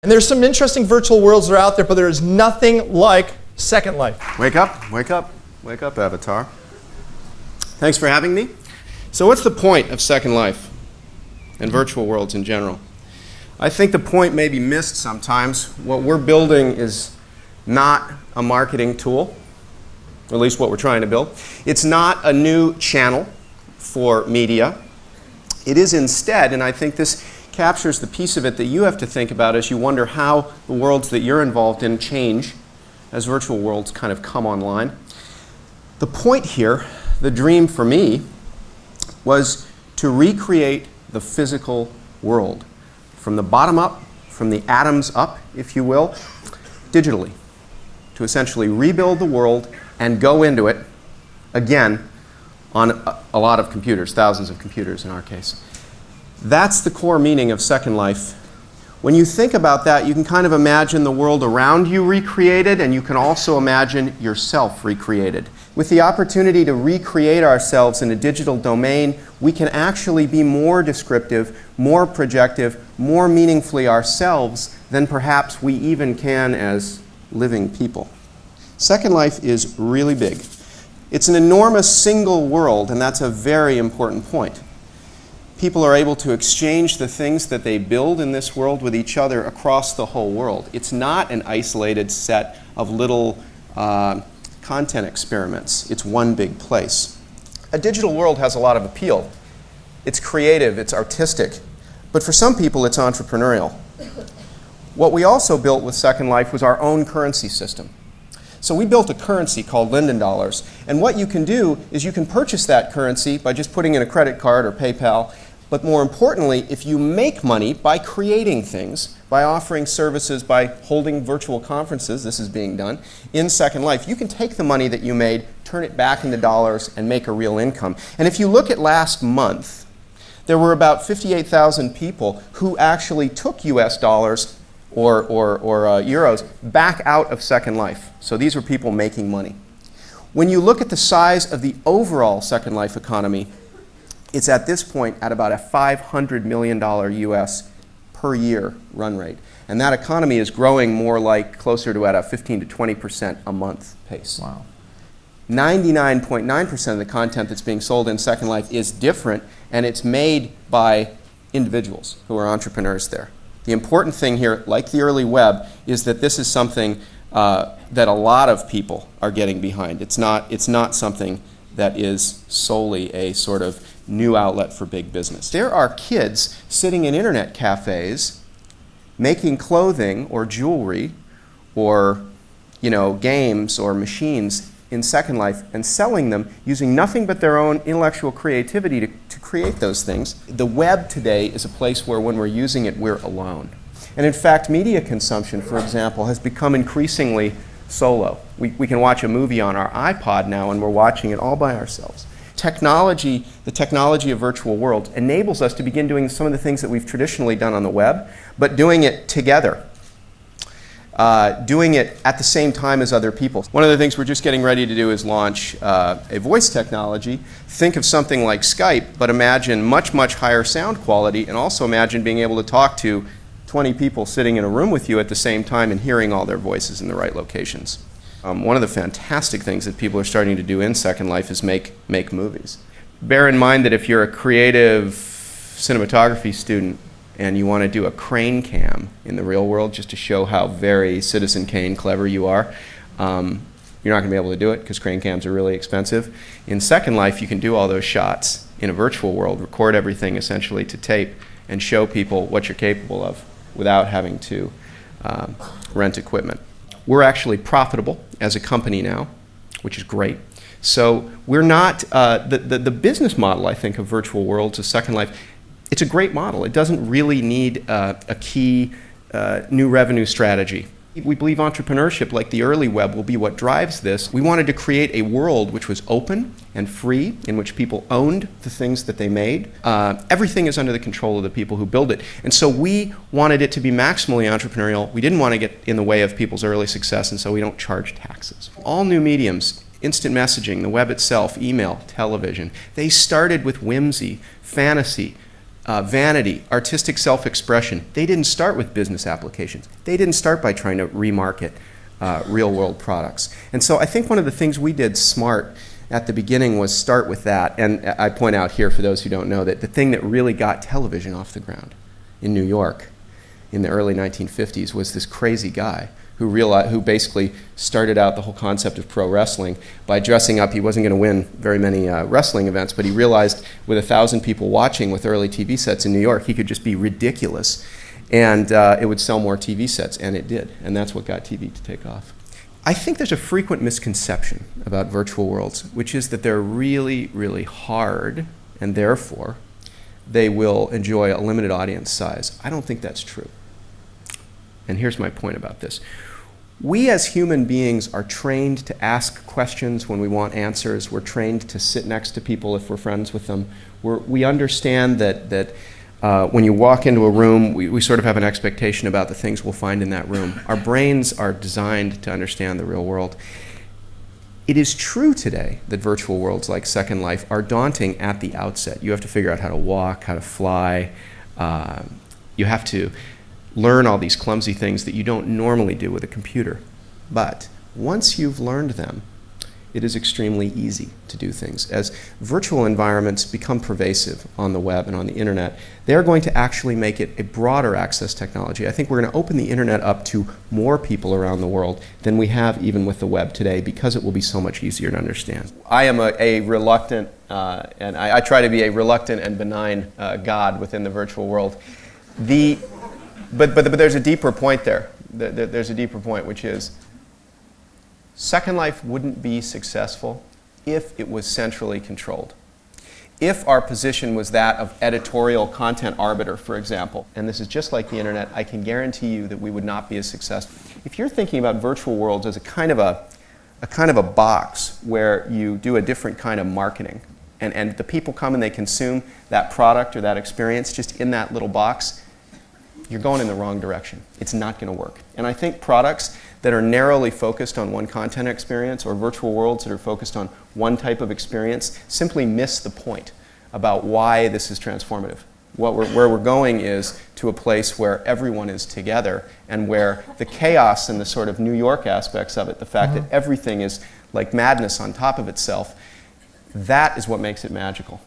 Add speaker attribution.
Speaker 1: And there's some interesting virtual worlds that are out there, but there is nothing like Second Life.
Speaker 2: Wake up, wake up, wake up, Avatar. Thanks for having me. So what's the point of Second Life and virtual worlds in general? I think the point may be missed sometimes. What we're building is not a marketing tool, or at least what we're trying to build. It's not a new channel for media. It is instead, and I think this captures the piece of it that you have to think about as you wonder how the worlds that you're involved in change as virtual worlds kind of come online. The point here, the dream for me, was to recreate the physical world from the bottom up, from the atoms up, if you will, digitally, to essentially rebuild the world and go into it again on a lot of computers, thousands of computers in our case. That's the core meaning of Second Life. When you think about that, you can kind of imagine the world around you recreated, and you can also imagine yourself recreated. With the opportunity to recreate ourselves in a digital domain, we can actually be more descriptive, more projective, more meaningfully ourselves than perhaps we even can as living people. Second Life is really big. It's an enormous single world, and that's a very important point. People are able to exchange the things that they build in this world with each other across the whole world. It's not an isolated set of little content experiments. It's one big place. A digital world has a lot of appeal. It's creative, it's artistic, but for some people it's entrepreneurial. What we also built with Second Life was our own currency system. So we built a currency called Linden Dollars, and what you can do is you can purchase that currency by just putting in a credit card or PayPal, but more importantly, if you make money by creating things, by offering services, by holding virtual conferences, this is being done, in Second Life, you can take the money that you made, turn it back into dollars, and make a real income. And if you look at last month, there were about 58,000 people who actually took US dollars or euros back out of Second Life. So these were people making money. When you look at the size of the overall Second Life economy, it's at this point at about a $500 million US per year run rate. And that economy is growing more like closer to at a 15 to 20% a month pace.
Speaker 1: Wow.
Speaker 2: 99.9% of the content that's being sold in Second Life is different, and it's made by individuals who are entrepreneurs there. The important thing here, like the early web, is that this is something that a lot of people are getting behind. It's not something that is solely a sort of new outlet for big business. There are kids sitting in internet cafes making clothing or jewelry or games or machines in Second Life and selling them using nothing but their own intellectual creativity to create those things. The web today is a place where when we're using it, we're alone. And in fact, media consumption, for example, has become increasingly solo. We can watch a movie on our iPod now and we're watching it all by ourselves. Technology, the technology of virtual worlds, enables us to begin doing some of the things that we've traditionally done on the web, but doing it together. Doing it at the same time as other people. One of the things we're just getting ready to do is launch a voice technology. Think of something like Skype, but imagine much, much higher sound quality, and also imagine being able to talk to 20 people sitting in a room with you at the same time and hearing all their voices in the right locations. One of the fantastic things that people are starting to do in Second Life is make movies. Bear in mind that if you're a creative cinematography student and you want to do a crane cam in the real world just to show how very Citizen Kane clever you are, you're not going to be able to do it because crane cams are really expensive. In Second Life, you can do all those shots in a virtual world, record everything essentially to tape, and show people what you're capable of without having to rent equipment. We're actually profitable as a company now, which is great. So we're not, the business model, I think, of virtual worlds is Second Life. It's a great model. It doesn't really need a key new revenue strategy. We believe entrepreneurship, like the early web, will be what drives this. We wanted to create a world which was open and free, in which people owned the things that they made. Everything is under the control of the people who build it. And so we wanted it to be maximally entrepreneurial. We didn't want to get in the way of people's early success, and so we don't charge taxes. All new mediums, instant messaging, the web itself, email, television, they started with whimsy, fantasy, vanity, artistic self-expression. They didn't start with business applications. They didn't start by trying to remarket real-world products. And so I think one of the things we did smart at the beginning was start with that. And I point out here, for those who don't know, that the thing that really got television off the ground in New York in the early 1950s was this crazy guy who basically started out the whole concept of pro wrestling by dressing up. He wasn't going to win very many wrestling events, but he realized with 1,000 people watching with early TV sets in New York, he could just be ridiculous, and it would sell more TV sets, and it did, and that's what got TV to take off. I think there's a frequent misconception about virtual worlds, which is that they're really, really hard, and therefore they will enjoy a limited audience size. I don't think that's true. And here's my point about this. We as human beings are trained to ask questions when we want answers. We're trained to sit next to people if we're friends with them. We understand that when you walk into a room, we sort of have an expectation about the things we'll find in that room. Our brains are designed to understand the real world. It is true today that virtual worlds like Second Life are daunting at the outset. You have to figure out how to walk, how to fly. You have to learn all these clumsy things that you don't normally do with a computer. But once you've learned them, it is extremely easy to do things. As virtual environments become pervasive on the web and on the internet, they're going to actually make it a broader access technology. I think we're going to open the internet up to more people around the world than we have even with the web today, because it will be so much easier to understand. I am a reluctant, and I try to be a reluctant and benign God within the virtual world. But there's a deeper point there. There's a deeper point, which is Second Life wouldn't be successful if it was centrally controlled. If our position was that of editorial content arbiter, for example, and this is just like the internet, I can guarantee you that we would not be as successful. If you're thinking about virtual worlds as a kind of a box where you do a different kind of marketing, and the people come and they consume that product or that experience just in that little box, you're going in the wrong direction. It's not going to work. And I think products that are narrowly focused on one content experience, or virtual worlds that are focused on one type of experience, simply miss the point about why this is transformative. Where we're going is to a place where everyone is together, and where the chaos and the sort of New York aspects of it, the fact that everything is like madness on top of itself, that is what makes it magical.